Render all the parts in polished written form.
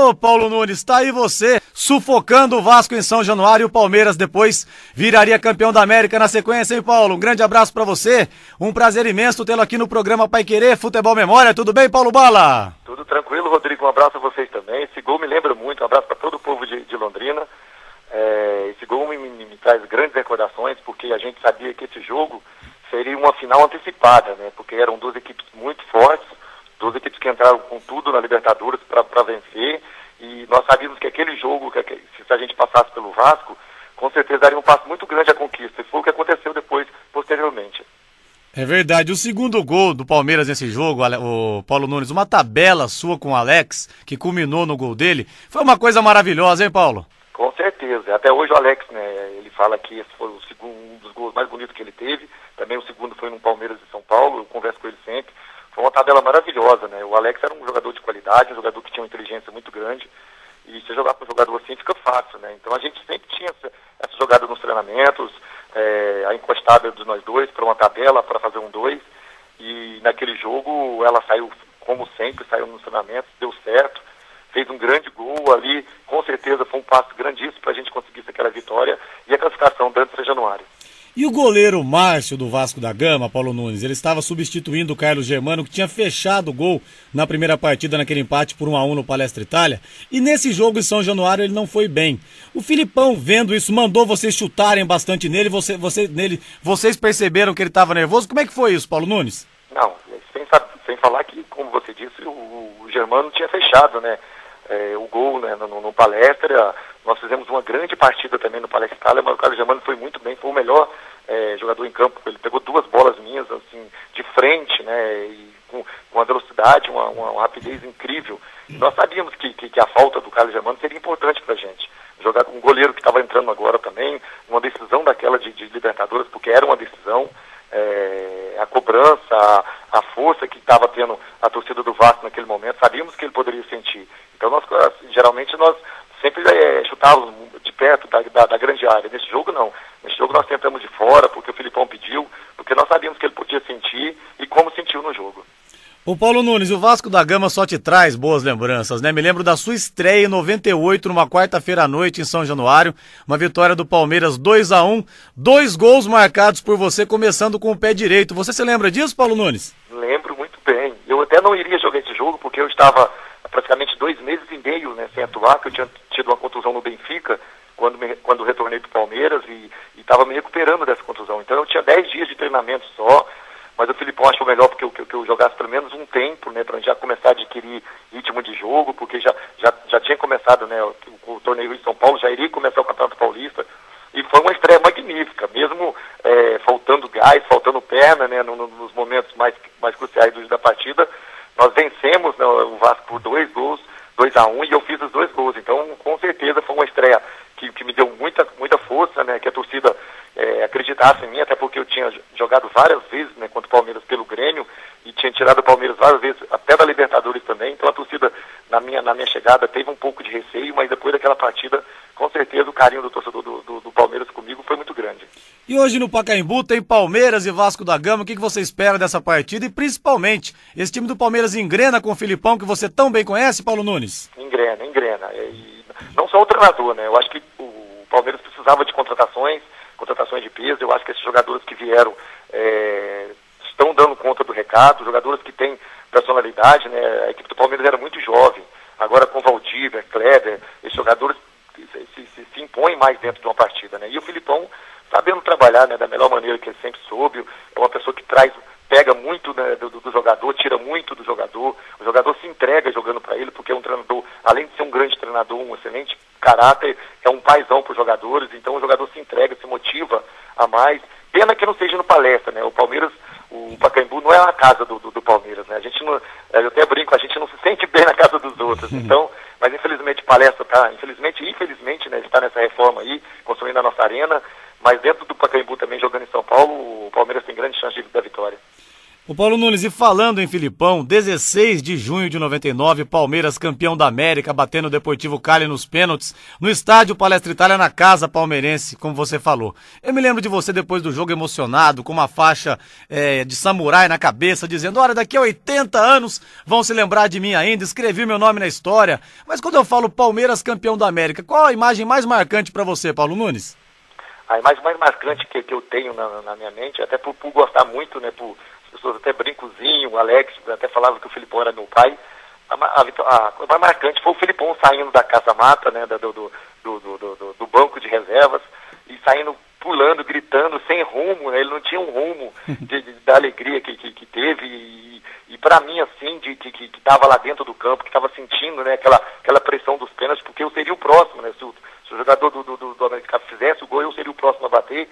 Ô, Paulo Nunes, tá aí você, sufocando o Vasco em São Januário e o Palmeiras depois viraria campeão da América na sequência, hein, Paulo? Um grande abraço pra você, um prazer imenso tê-lo aqui no programa Paiquerê Futebol Memória. Tudo bem, Paulo Bala? Tudo tranquilo, Rodrigo, um abraço a vocês também. Esse gol me lembra muito, um abraço para todo o povo de Londrina. Esse gol me traz grandes recordações, porque a gente sabia que esse jogo seria uma final antecipada, né? Porque eram duas equipes muito fortes, duas equipes que entraram com tudo na Libertadores para vencer, e nós sabíamos que aquele jogo, se a gente passasse pelo Vasco, com certeza daria um passo muito grande à conquista, e foi o que aconteceu depois, posteriormente. É verdade, o segundo gol do Palmeiras nesse jogo, o Paulo Nunes, uma tabela sua com o Alex, que culminou no gol dele, foi uma coisa maravilhosa, hein, Paulo? Com certeza, até hoje o Alex, né, ele fala que esse foi um dos gols mais bonitos que ele teve, também o segundo foi no Palmeiras de São Paulo, eu converso com ele sempre, foi uma tabela maravilhosa, né, o Alex era um jogador de qualidade, um jogador que tinha uma inteligência muito grande, e se jogar com um jogador assim fica fácil, né, então a gente sempre tinha essa jogada nos treinamentos, a encostada de nós dois para uma tabela, para fazer um 2, e naquele jogo ela saiu, como sempre, saiu nos treinamentos, deu certo, fez um grande gol ali, com certeza foi um passo grandíssimo para a gente conseguir aquela vitória e a classificação do São Januário. E o goleiro Márcio do Vasco da Gama, Paulo Nunes, ele estava substituindo o Carlos Germano, que tinha fechado o gol na primeira partida, naquele empate por 1-1 no Palestra Itália, e nesse jogo em São Januário ele não foi bem. O Filipão, vendo isso, mandou vocês chutarem bastante nele, vocês perceberam que ele estava nervoso? Como é que foi isso, Paulo Nunes? Não, sem falar que, como você disse, o Germano tinha fechado, né? O gol, né, no Palestra, nós fizemos uma grande partida também no Palestra Itália, mas o Carlos Germano foi muito bem, foi o melhor jogador em campo, ele pegou 2 bolas minhas, assim, de frente, né, e com uma velocidade, uma rapidez incrível. Nós sabíamos que a falta do Carlos Germano seria importante pra gente. Jogar com um goleiro que estava entrando agora também, uma decisão daquela de Libertadores, porque era uma decisão, a cobrança, a força que estava tendo a torcida do Vasco naquele momento, sabíamos que ele poderia sentir. Então geralmente nós sempre chutávamos de perto da grande área. Nesse jogo não. Nesse jogo nós tentamos de fora, porque o Filipão pediu, porque nós sabíamos que ele podia sentir e como sentiu no jogo. O Paulo Nunes, o Vasco da Gama só te traz boas lembranças, né? Me lembro da sua estreia em 98, numa quarta-feira à noite em São Januário, uma vitória do Palmeiras 2-1, 2 gols marcados por você, começando com o pé direito. Você se lembra disso, Paulo Nunes? Lembro muito bem. Eu até não iria jogar esse jogo, porque eu estava praticamente 2 meses e meio, né, sem atuar, que eu tinha tido uma contusão no Benfica, quando retornei para o Palmeiras, e estava me recuperando dessa contusão. Então eu tinha 10 dias de treinamento só, mas o Filipão achou melhor porque eu jogasse pelo menos um tempo, né, para já começar a adquirir ritmo de jogo, porque já tinha começado, né, o torneio em São Paulo, já iria começar o Campeonato Paulista, e foi uma estreia magnífica, mesmo faltando gás, faltando perna, né, nos momentos mais cruciais da partida. Nós vencemos, né, o Vasco por 2 gols, 2-1, e eu fiz os 2 gols, então com certeza foi uma estreia que me deu muita força, né, que a torcida acreditasse em mim, até porque eu tinha jogado várias vezes, né, contra o Palmeiras pelo Grêmio, e tinha tirado o Palmeiras várias vezes, até da Libertadores também, então a torcida na minha chegada teve um pouco de receio, mas depois daquela partida, com certeza o carinho do torcedor do Palmeiras comigo foi muito grande. E hoje no Pacaembu tem Palmeiras e Vasco da Gama, o que você espera dessa partida? E principalmente, esse time do Palmeiras engrena com o Filipão, que você tão bem conhece, Paulo Nunes? Engrena. E não só o treinador, né? Eu acho que o Palmeiras precisava de contratações de peso. Eu acho que esses jogadores que vieram estão dando conta do recado, jogadores que têm personalidade, né? A equipe do Palmeiras era muito jovem, agora com Valdívia, Kleber, esses jogadores se impõem mais dentro de uma partida, né? E o Filipão, sabendo trabalhar, né, da melhor maneira que ele sempre soube, é uma pessoa que pega muito, né, do jogador, tira muito do jogador, o jogador se entrega jogando para ele, porque é um treinador, além de ser um grande treinador, um excelente caráter, é um paizão para os jogadores, então o jogador se entrega, se motiva a mais. Pena que não seja no Palestra, né? O Palmeiras, o Pacaembu não é a casa do Palmeiras, né? A gente não, eu até brinco, a gente não se sente bem na casa dos outros, então, mas infelizmente Palestra tá, infelizmente, né, está nessa reforma aí, construindo a nossa arena, mas dentro do Pacaembu também, jogando em São Paulo, o Palmeiras tem grande chance da vitória. O Paulo Nunes, e falando em Filipão, 16 de junho de 99, Palmeiras campeão da América, batendo o Deportivo Cali nos pênaltis, no estádio Palestra Itália, na casa palmeirense, como você falou. Eu me lembro de você depois do jogo emocionado, com uma faixa de samurai na cabeça, dizendo, olha, daqui a 80 anos vão se lembrar de mim ainda, escrevi meu nome na história. Mas quando eu falo Palmeiras campeão da América, qual a imagem mais marcante para você, Paulo Nunes? A imagem mais marcante que eu tenho na minha mente, até por gostar muito, né, as pessoas até brincozinho, o Alex até falava que o Filipão era meu pai. A mais marcante foi o Filipão saindo da casa-mata, né, do banco de reservas, e saindo pulando, gritando, sem rumo, né, ele não tinha um rumo da alegria que teve, e para mim, assim, que estava lá dentro do campo, que estava sentindo, né, aquela pressão dos pênaltis, porque eu seria o próximo, né, se o jogador do América fizesse o gol, eu seria o próximo a bater.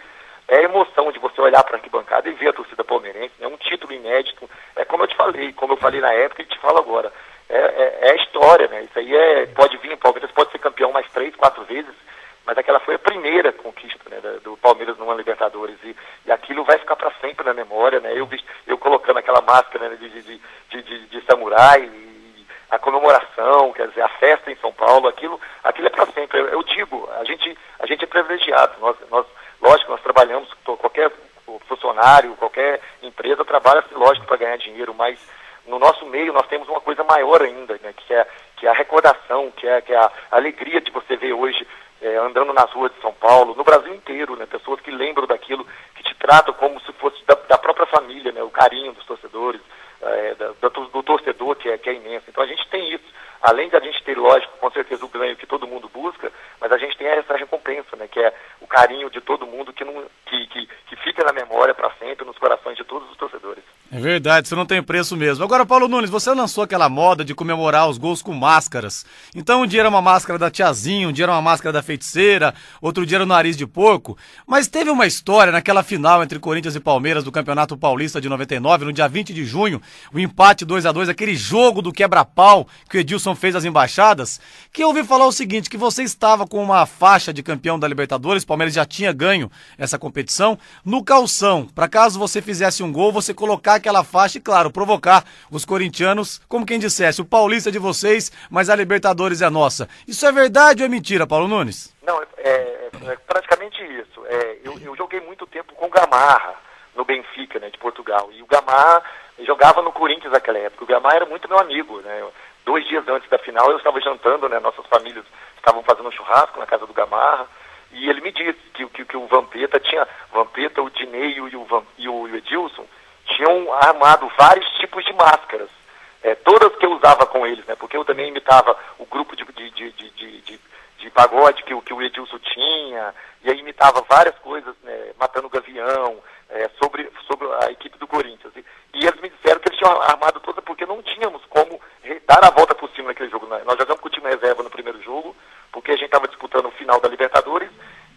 É a emoção de você olhar para a arquibancada e ver a torcida palmeirense, é um título inédito, é como eu te falei, como eu falei na época e te falo agora, é a história, né, isso aí pode vir, o Palmeiras pode ser campeão mais 3, 4 vezes, mas aquela foi a primeira conquista, né, do Palmeiras numa Libertadores, e aquilo vai ficar para sempre na memória, né, eu colocando aquela máscara, né, de samurai, e a comemoração, quer dizer, a festa em São Paulo, aquilo é para sempre. Eu digo, a gente é privilegiado, lógico, nós trabalhamos, qualquer funcionário, qualquer empresa trabalha, lógico, para ganhar dinheiro, mas no nosso meio nós temos uma coisa maior ainda, né, que é a recordação, que é a alegria de você ver hoje, andando nas ruas de São Paulo, no Brasil inteiro, né, pessoas que lembram daquilo, que te tratam como se fosse da própria família, né, o carinho dos torcedores, do torcedor, que é imenso. Então a gente tem isso. Além de a gente ter, lógico, com certeza o ganho que todo mundo busca, mas a gente tem essa recompensa, né, que é o carinho de todo mundo que fica na memória para sempre, nos corações de todos os torcedores. É verdade, isso não tem preço mesmo. Agora, Paulo Nunes, você lançou aquela moda de comemorar os gols com máscaras. Então um dia era uma máscara da tiazinha, um dia era uma máscara da feiticeira, outro dia era o nariz de porco. Mas teve uma história naquela final entre Corinthians e Palmeiras do Campeonato Paulista de 99, no dia 20 de junho, o empate 2-2, aquele jogo do quebra-pau que o Edilson fez às embaixadas, que eu ouvi falar o seguinte, que você estava com uma faixa de campeão da Libertadores, o Palmeiras já tinha ganho essa competição, no calção, para caso você fizesse um gol, você colocar aquela faixa e, claro, provocar os corintianos, como quem dissesse, o Paulista é de vocês, mas a Libertadores é nossa. Isso é verdade ou é mentira, Paulo Nunes? Não, é praticamente isso. Eu joguei muito tempo com o Gamarra, no Benfica, né, de Portugal, e o Gamarra jogava no Corinthians naquela época. O Gamarra era muito meu amigo, né? 2 dias antes da final eu estava jantando, né, nossas famílias estavam fazendo um churrasco na casa do Gamarra, e ele me disse que o Vampeta, o Dineio e o Edilson tinham armado vários tipos de máscaras, todas que eu usava com eles, né, porque eu também imitava o grupo de pagode que o Edilson tinha, e aí imitava várias coisas, né, matando o Gavião, sobre a equipe do Corinthians. E eles me disseram que eles tinham armado toda porque não tínhamos como dar a volta por cima naquele jogo. Nós jogamos com o time reserva no primeiro jogo, porque a gente estava disputando o final da Libertadores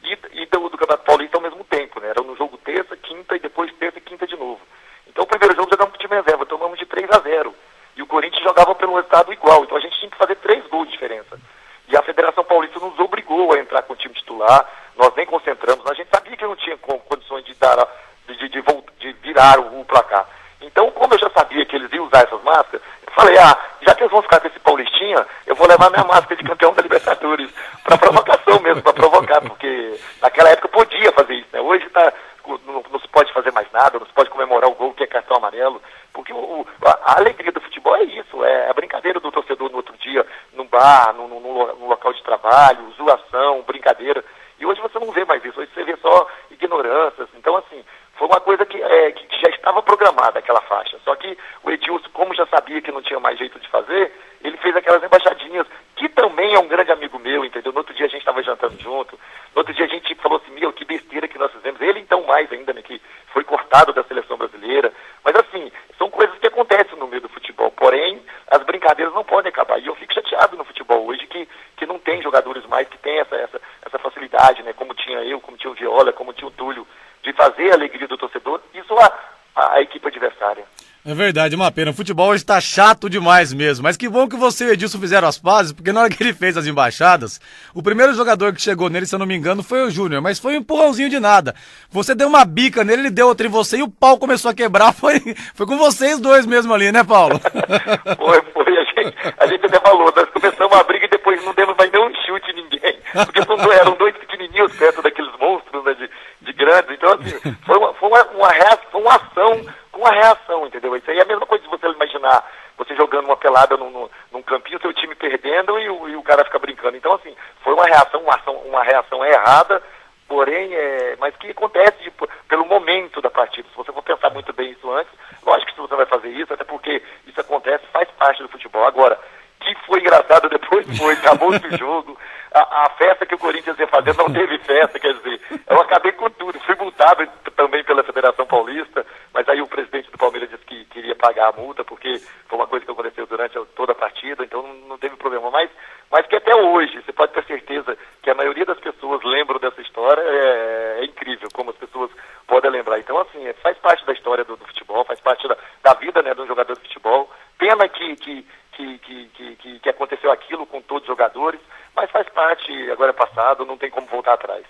e do Campeonato Paulista ao mesmo tempo, né? Era no jogo terça, quinta e depois terça e quinta de novo. Então o primeiro jogo jogamos com o time reserva, tomamos de 3-0. E o Corinthians jogava pelo resultado igual, então a gente tinha que fazer 3 gols de diferença. E a Federação Paulista nos obrigou a entrar com o time titular, nós nem concentramos, a gente sabia que não tinha condições de virar o placar. Então, como eu já sabia que eles iam usar essas máscaras, eu falei, já que eles vão ficar com esse Paulistinha, eu vou levar minha máscara de campeão da Libertadores, para provocação mesmo, para provocar, porque naquela época podia fazer isso, né? Hoje não se pode fazer mais nada, não se pode comemorar o gol que é cartão amarelo, porque a alegria do futebol é isso, é a brincadeira do torcedor no outro dia, num bar, no local de trabalho, zoação, brincadeira, e hoje você não vê mais isso, hoje você vê só ignorâncias. Então, assim, foi uma coisa que já estava programada, aquela faixa. Só que o Edilson, como já sabia que não tinha mais jeito de fazer, ele fez aquelas embaixadinhas, que também é um grande amigo meu, entendeu? No outro dia a gente estava jantando junto, no outro dia a gente falou assim, que besteira que nós fizemos. Ele, então, mais ainda, né, que foi cortado da seleção brasileira. Mas, assim, são coisas que acontecem no meio do futebol. Porém, as brincadeiras não podem acabar. E eu fico chateado no futebol hoje que não tem jogadores mais que têm essa facilidade, né? Como tinha eu, como tinha o Viola, como tinha o Túlio, de fazer a alegria do torcedor, isso a equipe adversária. É verdade, uma pena. O futebol hoje tá chato demais mesmo. Mas que bom que você e o Edilson fizeram as pazes, porque na hora que ele fez as embaixadas, o primeiro jogador que chegou nele, se eu não me engano, foi o Júnior, mas foi um empurrãozinho de nada. Você deu uma bica nele, ele deu outra em você e o pau começou a quebrar. Foi com vocês dois mesmo ali, né, Paulo? Foi. A gente até falou, nós começamos a briga e depois não demos mais nenhum chute em ninguém. Porque eram dois pequenininhos perto daqueles monstros, né, de grandes. Então, assim, foi uma ação com uma reação, entendeu? Isso aí é a mesma coisa de você imaginar você jogando uma pelada num campinho, seu time perdendo e o cara fica brincando. Então, assim, foi uma reação errada, porém, mas que acontece pelo momento da partida. Se você for pensar muito bem isso antes, lógico que você vai fazer isso, até porque isso acontece, faz parte do futebol. Agora, que foi engraçado depois acabou-se o jogo, a festa que o Corinthians ia fazer não teve festa, quer dizer, eu acabei com tudo, fui multado também pela Federação Paulista, mas aí o presidente do Palmeiras disse que queria pagar a multa, porque foi uma coisa que aconteceu durante toda a partida, então não teve problema, mas que até hoje, você pode ter certeza que a maioria das pessoas lembram dessa história, é incrível como as pessoas podem lembrar. Então, assim, faz parte da história do futebol, faz parte da vida, né, de um jogador de futebol. Pena que aconteceu aquilo com todos os jogadores, mas faz parte, agora é passado, não tem como voltar atrás.